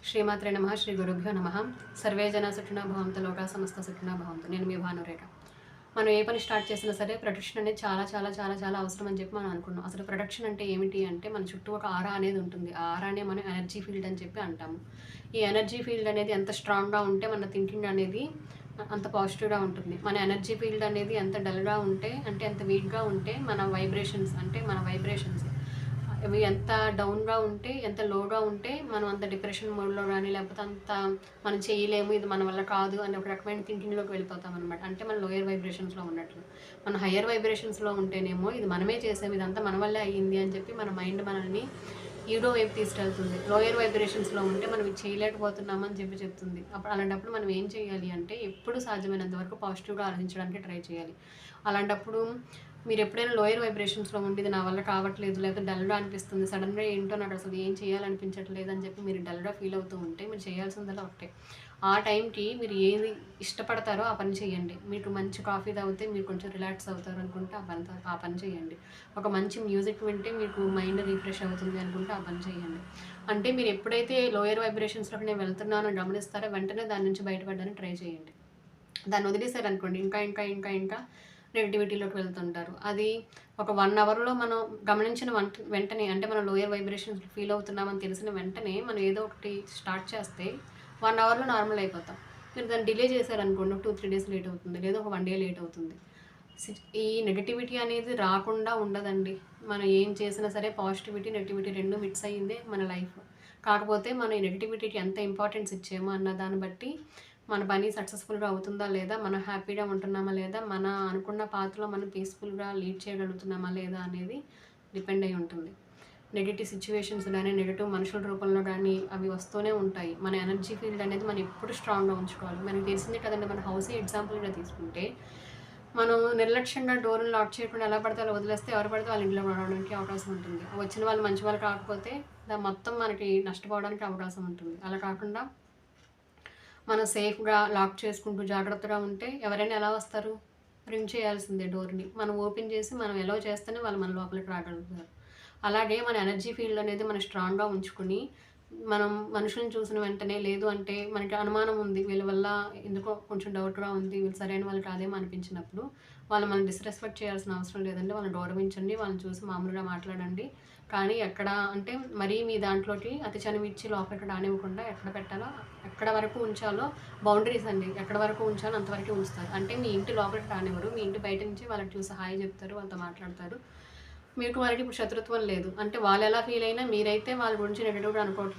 శ్రీమాత్రే నమః శ్రీ గురుభ్యో నమః సర్వే జన సుఖినో భవంతు లోకా సమస్త సుఖినో భవంతు. నేను మీ భానురేఖ. మనం ఏ పని స్టార్ట్ చేసినా సరే ప్రొటెక్షన్ అనేది చాలా చాలా చాలా చాలా అవసరం అని చెప్పి మనం అనుకున్నాం. అసలు ప్రొటెక్షన్ అంటే ఏమిటి అంటే మన చుట్టూ ఒక ఆరా అనేది ఉంటుంది. ఆ ఆరానే మనం ఎనర్జీ ఫీల్డ్ అని చెప్పి అంటాము. ఈ ఎనర్జీ ఫీల్డ్ అనేది ఎంత స్ట్రాంగ్గా ఉంటే మన థింకింగ్ అనేది అంత పాజిటివ్గా ఉంటుంది. మన ఎనర్జీ ఫీల్డ్ అనేది ఎంత డల్గా ఉంటే అంటే ఎంత వీక్గా ఉంటే మన వైబ్రేషన్స్ అవి ఎంత డౌన్గా ఉంటే ఎంత లోగా ఉంటే మనం అంత డిప్రెషన్ మోడ్లో కానీ లేకపోతే అంత మనం చేయలేము, ఇది మన వల్ల కాదు అని ఒక రకమైన థింకింగ్లోకి వెళ్ళిపోతాం అనమాట. అంటే మనం లోయర్ వైబ్రేషన్స్లో ఉన్నట్లు. మనం హయ్యర్ వైబ్రేషన్స్లో ఉంటేనేమో ఇది మనమే చేసాము, ఇదంతా మన వల్లే అయ్యింది అని చెప్పి మన మైండ్ మనల్ని ఈడో వైపు తీసుకెళ్తుంది. లోయర్ వైబ్రేషన్స్లో ఉంటే మనం ఇది చేయలేకపోతున్నామని చెప్పి చెప్తుంది. అలాంటప్పుడు మనం ఏం చేయాలి అంటే ఎప్పుడు సాధ్యమైనంత వరకు పాజిటివ్గా ఆలోచించడానికి ట్రై చేయాలి. అలాంటప్పుడు మీరు ఎప్పుడైనా లోయర్ వైబ్రేషన్స్లో ఉండి ఇది నా వల్ల కావట్లేదు, లేకపోతే డల్గా అనిపిస్తుంది, సడన్గా ఏంటో నాకు అసలు ఏం చేయాలనిపించట్లేదు అని చెప్పి మీరు డల్గా ఫీల్ అవుతూ ఉంటే మీరు చేయాల్సిందల్లా ఒకటే, ఆ టైంకి మీరు ఏది ఇష్టపడతారో ఆ పని చేయండి. మీకు మంచి కాఫీ తాగితే మీరు కొంచెం రిలాక్స్ అవుతారు అనుకుంటే ఆ పని చేయండి. ఒక మంచి మ్యూజిక్ వింటే మీకు మైండ్ రిఫ్రెష్ అవుతుంది అనుకుంటే ఆ పని చేయండి. అంటే మీరు ఎప్పుడైతే లోయర్ వైబ్రేషన్స్లోకి నేను వెళ్తున్నానో గమనిస్తారో వెంటనే దాని నుంచి బయటపడడానికి ట్రై చేయండి. దాన్ని వదిలేశారనుకోండి ఇంకా ఇంకా ఇంకా ఇంకా నెగిటివిటీలోకి వెళ్తుంటారు. అది ఒక 1 అవర్‌లో మనం గమనించిన వెంటనే అంటే మనం లోయర్ వైబ్రేషన్స్ ఫీల్ అవుతున్నామని తెలిసిన వెంటనే మనం ఏదో ఒకటి స్టార్ట్ చేస్తే 1 అవర్‌లో నార్మల్ అయిపోతాం. మీరు దాన్ని డిలే చేశారనుకోండి, 2, 3 డేస్ లేట్ అవుతుంది, లేదా ఒక 1 డే లేట్ అవుతుంది. ఈ నెగటివిటీ అనేది రాకుండా ఉండదండి. మనం ఏం చేసినా సరే పాజిటివిటీ, నెగటివిటీ 2 మిక్స్ అయ్యిందే మన లైఫ్. కాకపోతే మనం ఈ నెగటివిటీకి ఎంత ఇంపార్టెన్స్ ఇచ్చామో అన్న దాన్ని బట్టి మన పని సక్సెస్ఫుల్గా అవుతుందా లేదా, మనం హ్యాపీగా ఉంటున్నామా లేదా, మన అనుకున్న పాత్రలో మనం పీస్ఫుల్గా లీడ్ చేయగలుగుతున్నామా లేదా అనేది డిపెండ్ అయి ఉంటుంది. నెగటివ్ సిచ్యువేషన్స్ కానీ నెగటివ్ మనుషుల రూపంలో కానీ అవి వస్తూనే ఉంటాయి. మన ఎనర్జీ ఫీల్డ్ అనేది మనం ఎప్పుడు స్ట్రాంగ్గా ఉంచుకోవాలి. మనకు తెలిసిందే కదండి, మన హౌసే ఎగ్జాంపుల్గా తీసుకుంటే మనం నిర్లక్ష్యంగా డోర్ని లాక్ చేయకుండా ఎలా పడితే అలా వదిలేస్తే ఎవరు పడితే వాళ్ళ ఇంట్లో రావడానికి అవకాశం ఉంటుంది. వచ్చిన వాళ్ళు మంచి వాళ్ళు కాకపోతే మొత్తం మనకి నష్టపోవడానికి అవకాశం ఉంటుంది. అలా కాకుండా మనం సేఫ్గా లాక్ చేసుకుంటూ జాగ్రత్తగా ఉంటే ఎవరైనా ఎలా వస్తారు, రింగ్ చేయాల్సిందే డోర్ని. మనం ఓపెన్ చేసి మనం ఎలో చేస్తేనే వాళ్ళు మన లోపలికి రాగలుగుతారు. అలాగే మన ఎనర్జీ ఫీల్డ్ అనేది మనం స్ట్రాంగ్గా ఉంచుకుని మనం మనుషులను చూసిన వెంటనే లేదు అంటే మనకి అనుమానం ఉంది, వీళ్ళ వల్ల ఎందుకో కొంచెం డౌట్గా ఉంది, వీళ్ళు సరైన వాళ్ళు కాదేమో అనిపించినప్పుడు వాళ్ళు మనం డిస్రెస్పెక్ట్ చేయాల్సిన అవసరం లేదండి. వాళ్ళని గౌరవించండి, వాళ్ళని చూసి మామూలుగా మాట్లాడండి. కానీ ఎక్కడ అంటే మరీ మీ దాంట్లోకి అతి చనువిచ్చి లోపలికి రానివ్వకుండా ఎక్కడ పెట్టాలో ఎక్కడ వరకు ఉంచాలో బౌండరీస్ అండి, ఎక్కడ వరకు ఉంచాలో అంతవరకే ఉంచుతారు. అంటే మీ ఇంటి లోపలికి రానివ్వరు, మీ ఇంటి బయట నుంచి వాళ్ళకి చూసి హాయ్ చెప్తారు, వాళ్ళతో మాట్లాడతారు. మీకు వాళ్ళకి ఇప్పుడు శత్రుత్వం లేదు. అంటే వాళ్ళు ఎలా ఫీల్ అయినా మీరైతే వాళ్ళ గురించి నెగటివ్గా అనుకోవట్లేదు.